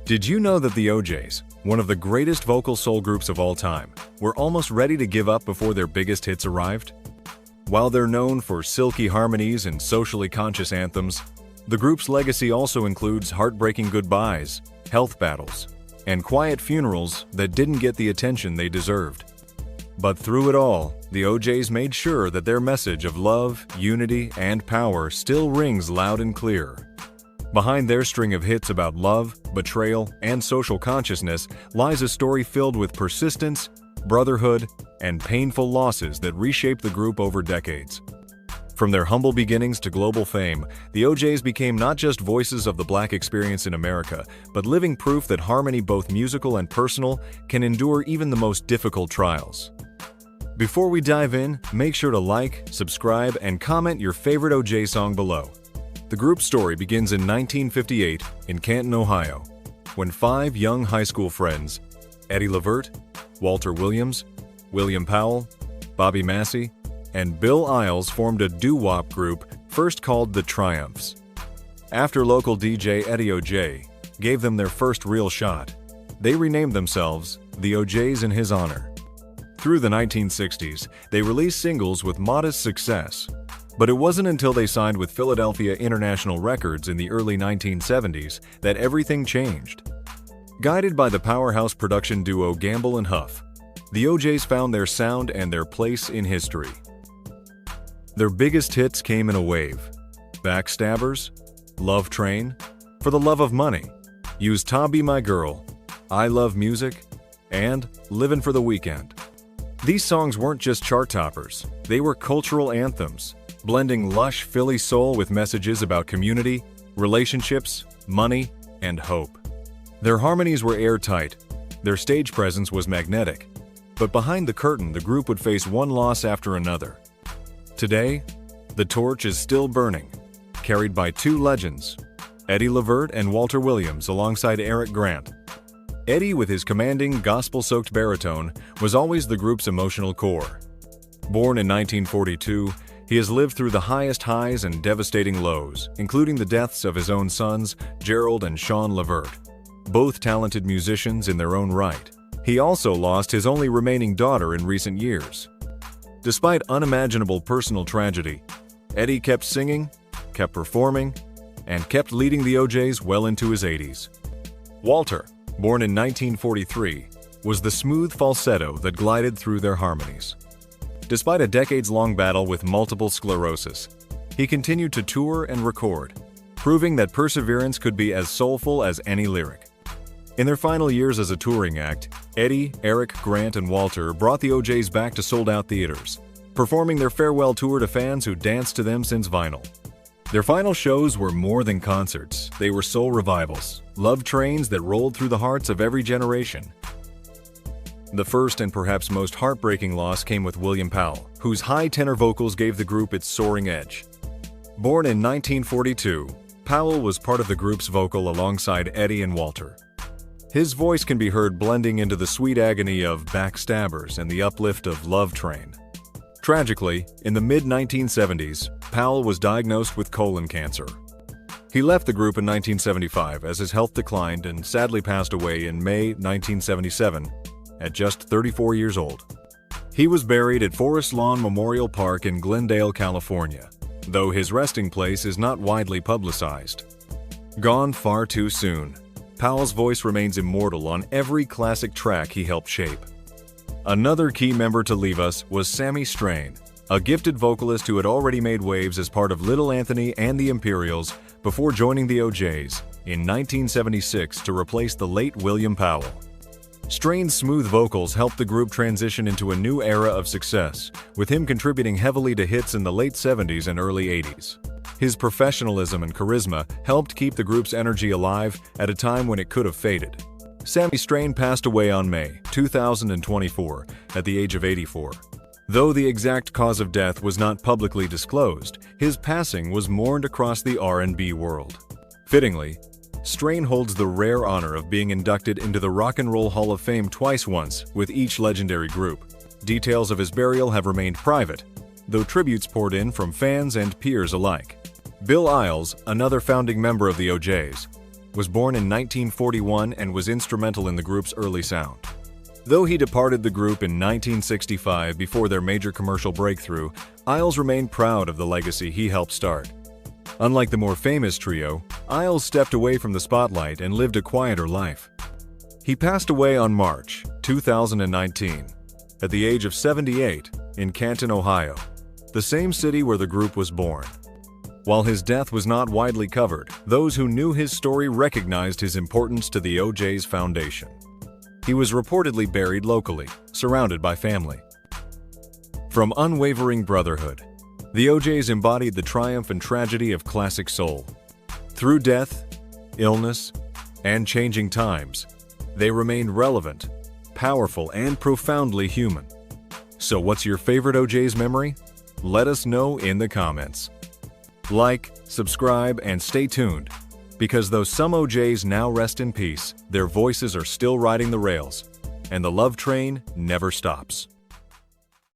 Did you know that the OJs, one of the greatest vocal soul groups of all time, were almost ready to give up before their biggest hits arrived? While they're known for silky harmonies and socially conscious anthems, the group's legacy also includes heartbreaking goodbyes, health battles, and quiet funerals that didn't get the attention they deserved. But through it all, the OJs made sure that their message of love, unity, and power still rings loud and clear. Behind their string of hits about love, betrayal, and social consciousness lies a story filled with persistence, brotherhood, and painful losses that reshaped the group over decades. From their humble beginnings to global fame, the OJs became not just voices of the Black experience in America, but living proof that harmony, both musical and personal, can endure even the most difficult trials. Before we dive in, make sure to like, subscribe, and comment your favorite OJ song below. The group's story begins in 1958 in Canton, Ohio, when 5 young high school friends, Eddie Levert, Walter Williams, William Powell, Bobby Massey, and Bill Isles formed a doo-wop group first called the Triumphs. After local DJ Eddie OJ gave them their first real shot, they renamed themselves the OJs in his honor. Through the 1960s, they released singles with modest success, but it wasn't until they signed with Philadelphia International Records in the early 1970s that everything changed. Guided by the powerhouse production duo Gamble and Huff, the OJs found their sound and their place in history. Their biggest hits came in a wave: Backstabbers, Love Train, For the Love of Money, Use Ta Be My Girl, I Love Music, and Livin' for the Weekend. These songs weren't just chart toppers, they were cultural anthems, blending lush Philly soul with messages about community, relationships, money, and hope. Their harmonies were airtight, their stage presence was magnetic, but behind the curtain the group would face one loss after another. Today, the torch is still burning, carried by 2 legends, Eddie Levert and Walter Williams alongside Eric Grant. Eddie, with his commanding, gospel-soaked baritone, was always the group's emotional core. Born in 1942, he has lived through the highest highs and devastating lows, including the deaths of his own sons, Gerald and Sean Levert, both talented musicians in their own right. He also lost his only remaining daughter in recent years. Despite unimaginable personal tragedy, Eddie kept singing, kept performing, and kept leading the OJs well into his 80s. Walter, born in 1943, was the smooth falsetto that glided through their harmonies. Despite a decades-long battle with multiple sclerosis, he continued to tour and record, proving that perseverance could be as soulful as any lyric. In their final years as a touring act, Eddie, Eric, Grant, and Walter brought the OJs back to sold-out theaters, performing their farewell tour to fans who danced to them since vinyl. Their final shows were more than concerts, they were soul revivals, love trains that rolled through the hearts of every generation. The first and perhaps most heartbreaking loss came with William Powell, whose high tenor vocals gave the group its soaring edge. Born in 1942, Powell was part of the group's vocal alongside Eddie and Walter. His voice can be heard blending into the sweet agony of Backstabbers and the uplift of Love Train. Tragically, in the mid-1970s, Powell was diagnosed with colon cancer. He left the group in 1975 as his health declined and sadly passed away in May 1977 at just 34 years old. He was buried at Forest Lawn Memorial Park in Glendale, California, though his resting place is not widely publicized. Gone far too soon, Powell's voice remains immortal on every classic track he helped shape. Another key member to leave us was Sammy Strain, a gifted vocalist who had already made waves as part of Little Anthony and the Imperials before joining the OJs in 1976 to replace the late William Powell. Strain's smooth vocals helped the group transition into a new era of success, with him contributing heavily to hits in the late 70s and early 80s. His professionalism and charisma helped keep the group's energy alive at a time when it could have faded. Sammy Strain passed away on May 2024 at the age of 84. Though the exact cause of death was not publicly disclosed, his passing was mourned across the R&B world. Fittingly, Strain holds the rare honor of being inducted into the Rock and Roll Hall of Fame twice once with each legendary group. Details of his burial have remained private, though tributes poured in from fans and peers alike. Bill Isles, another founding member of the OJs, was born in 1941 and was instrumental in the group's early sound. Though he departed the group in 1965 before their major commercial breakthrough, Isles remained proud of the legacy he helped start. Unlike the more famous trio, Isles stepped away from the spotlight and lived a quieter life. He passed away on March 2019 at the age of 78 in Canton, Ohio, the same city where the group was born. While his death was not widely covered, those who knew his story recognized his importance to the JAYS Foundation. He was reportedly buried locally, surrounded by family. From unwavering brotherhood, the JAYS embodied the triumph and tragedy of classic soul. Through death, illness, and changing times, they remained relevant, powerful, and profoundly human. So what's your favorite JAYS memory? Let us know in the comments. Like, subscribe, and stay tuned, because though some JAYS now rest in peace, their voices are still riding the rails, and the love train never stops.